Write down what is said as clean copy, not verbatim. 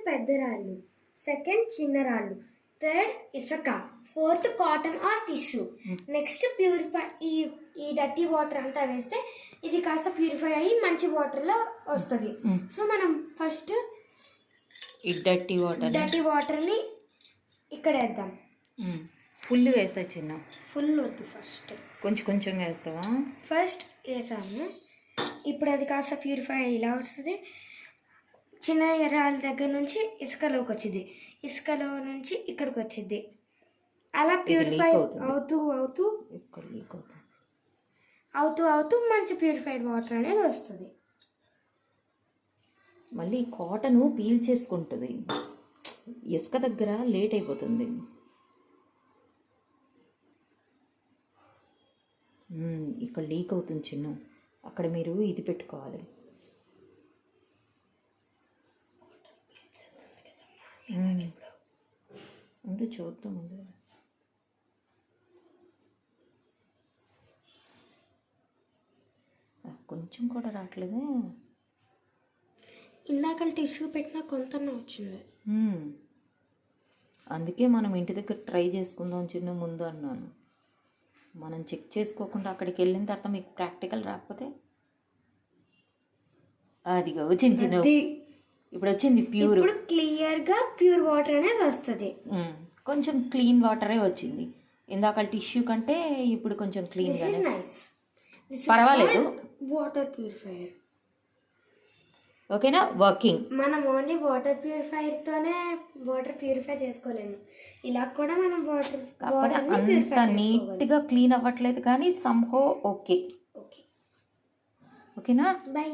పెద్ద రాళ్ళు, సెకండ్ చిన్న రాళ్ళు, థర్డ్ ఇసుక, fourth cotton or tissue. Next purify ఈ డర్టీ వాటర్ అంతా వేస్తే ఇది కాస్త ప్యూరిఫై అయ్యి మంచి వాటర్లో వస్తుంది. సో మనం ఫస్ట్ ఈ డర్టీ వాటర్ని ఇక్కడ వేద్దాం. ఫుల్ వేసా చిన్న, ఫుల్ వద్దు, ఫస్ట్ కొంచెం వేస్తావా? ఫస్ట్ వేసాము. ఇప్పుడు అది కాస్త ప్యూరిఫై ఇలా వస్తుంది. చిన్న రాళ్ళ దగ్గర నుంచి ఇసుకలోకి వచ్చింది, ఇసుకలో నుంచి ఇక్కడికి వచ్చింది. అలా ప్యూరిఫై అవుతూ ఇక్కడ లీక్ అవుతుంది, అవుతూ మంచి ప్యూరిఫైడ్ వాటర్ అనేది వస్తుంది. మళ్ళీ కాటన్ పీల్ చేసుకుంటుంది, ఇసుక దగ్గర లేట్ అయిపోతుంది. ఇక్కడ లీక్ అవుతుంది చిన్న, అక్కడ మీరు ఇది పెట్టుకోవాలి. ముందు చూద్దాం, ముందు కొంచెం కూడా రావట్లేదే. ఇందాక టిష్యూ పెట్టినా కొంత వచ్చింది. అందుకే మనం ఇంటి దగ్గర ట్రై చేసుకుందాం చిన్న ముందు అన్నాను. మనం చెక్ చేసుకోకుండా అక్కడికి వెళ్ళిన తర్వాత మీకు ప్రాక్టికల్ రాకపోతే అదిగా వచ్చింది చిన్న, ఇప్పుడు వచ్చింది ప్యూర్, క్లియర్గా ప్యూర్ వాటర్ అనేది వస్తుంది. కొంచెం క్లీన్ వాటరే వచ్చింది. ఇందాక టిష్యూ కంటే ఇప్పుడు కొంచెం క్లీన్గా, పర్వాలేదు. వాటర్ ప్యూరిఫైయర్ ఓకేనా? వర్కింగ్. మనం ఓన్లీ వాటర్ ప్యూరిఫైయర్తోనే వాటర్ ప్యూరిఫై చేసుకోలేము, ఇలా కూడా మనం వాటర్ అంత నీట్గా క్లీన్ అవ్వట్లేదు కానీ సంహో ఓకే. ఓకేనా? బై.